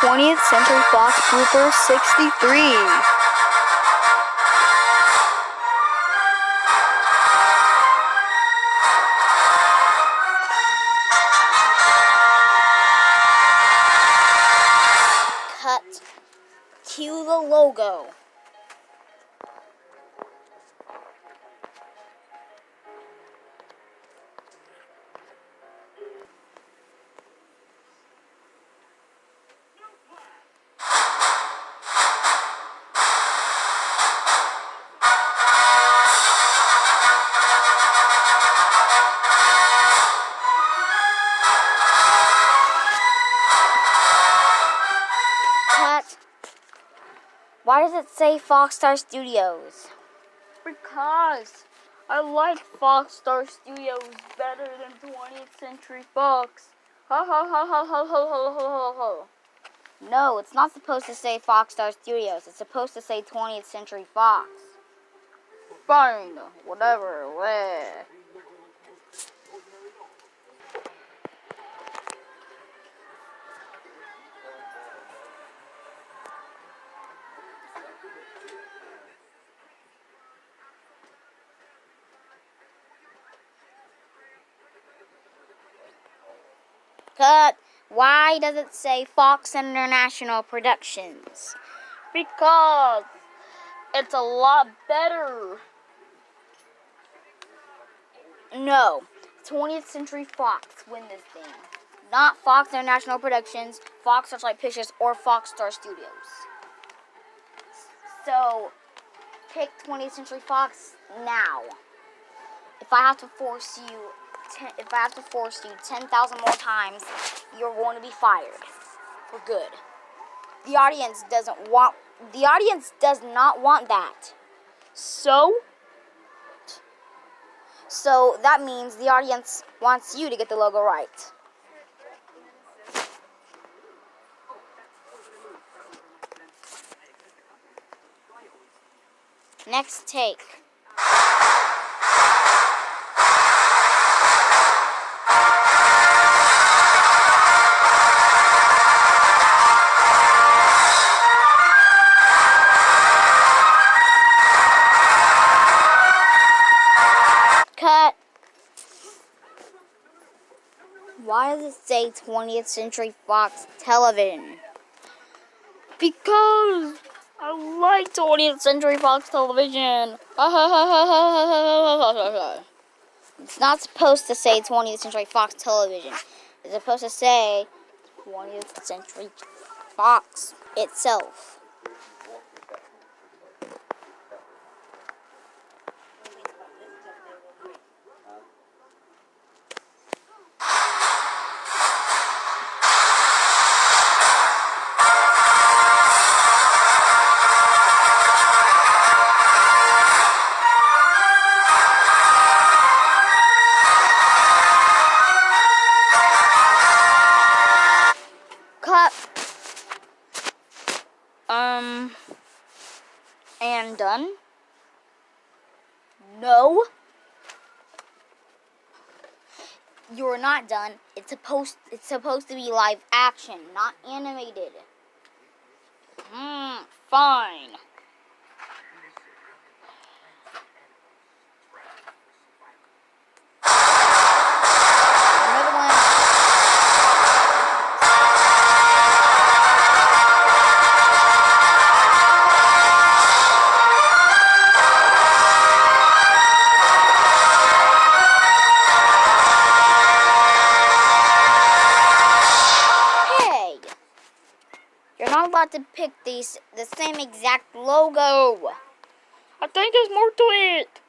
20th Century Fox Bloopers 63. Cut. Cue the logo. Cut. Why does it say Foxstar Studios? Because I like Foxstar Studios better than 20th Century Fox. Ha ha ha ha ha ha ha ha ha. No, it's not supposed to say Foxstar Studios. It's supposed to say 20th Century Fox. Fine, whatever. Bleh. Cut. Why does it say Fox International Productions? Because it's a lot better. No, 20th Century Fox win this thing. Not Fox International Productions, Fox Searchlight Pictures, or Foxstar Studios. So, pick 20th Century Fox now. If I have to force you 10,000 more times, you're going to be fired for good. The audience does not want that. So that means the audience wants you to get the logo right. Next take. Cut. Why does it say 20th Century Fox Television? Because I like 20th Century Fox Television. It's not supposed to say 20th Century Fox Television. It's supposed to say 20th Century Fox itself. Cut. And done? No. You're not done. It's supposed to be live action, not animated. Fine. Another one. Hey, you're not allowed to pick the same exact logo. I think there's more to it.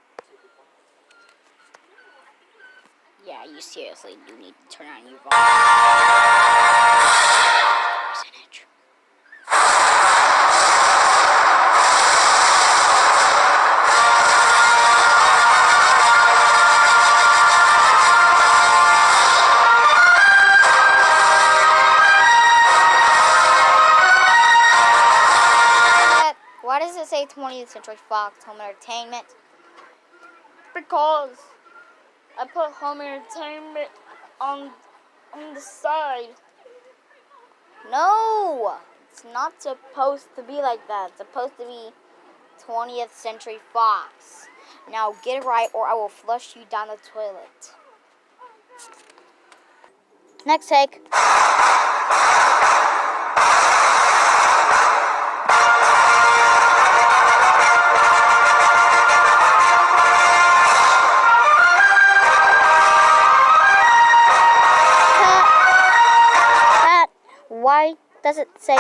Yeah, you seriously do need to turn on your volume. Percentage. Why does it say 20th Century Fox Home Entertainment? Because I put home entertainment on the side. No! It's not supposed to be like that. It's supposed to be 20th Century Fox. Now get it right or I will flush you down the toilet. Next take. Cut. Why does it say...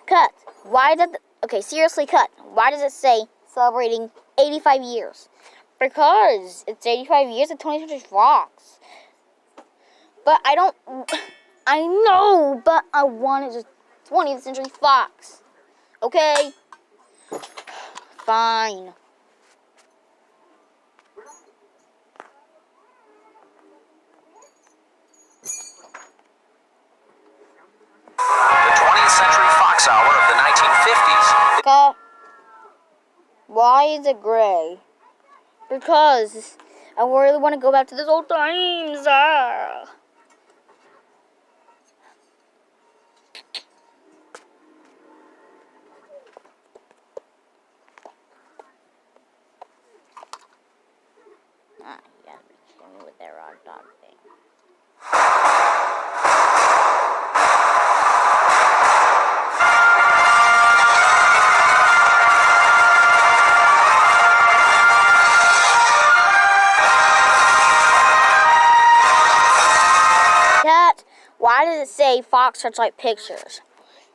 Cut. Why did... Okay, seriously, cut. Why does it say celebrating 85 years? Because it's 85 years of 20th Century Fox. But I don't... I know, but I wanted just 20th Century Fox. Okay? Fine. The 20th Century Fox Hour of the 1950s. Cut. Why is it gray? Because I really want to go back to those old times. You gotta be kidding me with that rock dog thing. Cat, why does it say Fox Searchlight Pictures?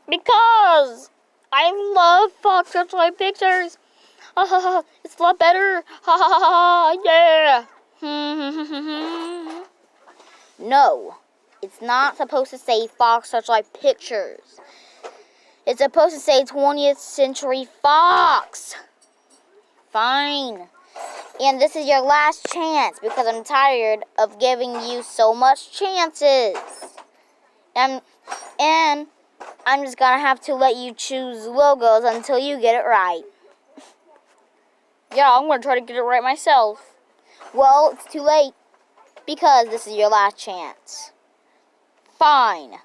Because I love Fox Searchlight Pictures. It's a lot better. Yeah. No, it's not supposed to say Fox Searchlight Pictures. It's supposed to say 20th Century Fox. Fine. And this is your last chance because I'm tired of giving you so much chances. And I'm just gonna have to let you choose logos until you get it right. Yeah, I'm gonna try to get it right myself. Well, it's too late because this is your last chance. Fine.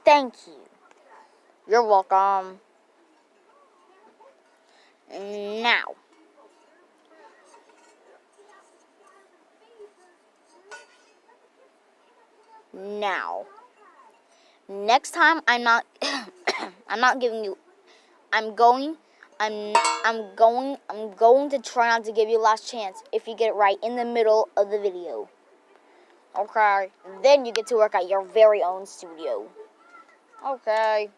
Thank you. You're welcome. Now. Next time I'm not giving you I'm going to try not to give you a last chance if you get it right in the middle of the video. Okay. Then you get to work at your very own studio. Okay.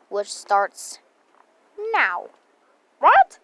Which starts now. What?